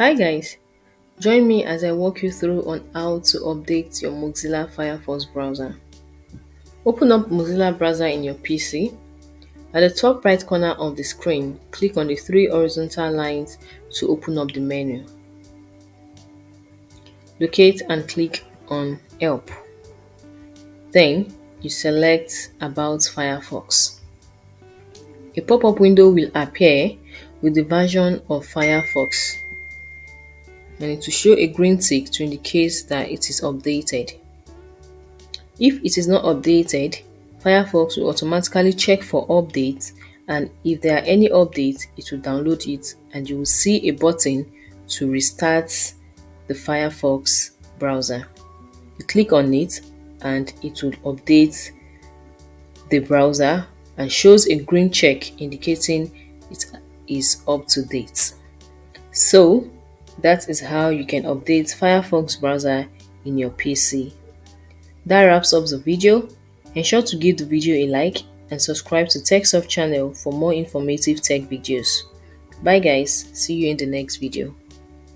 Hi guys, join me as I walk you through on how to update your Mozilla Firefox browser. Open up Mozilla browser in your PC. At the top right corner of the screen, click on the three horizontal lines to open up the menu. Locate and click on Help. Then you select About Firefox. A pop-up window will appear with the version of Firefox, and it will show a green tick to indicate that it is updated. If it is not updated, Firefox will automatically check for updates, and if there are any updates, it will download it and you will see a button to restart the Firefox browser. You click on it and it will update the browser and shows a green check indicating it is up to date. So that is how you can update Firefox browser in your PC. That wraps up the video. Ensure to give the video a like and subscribe to TechSoft channel for more informative tech videos. Bye guys, see you in the next video.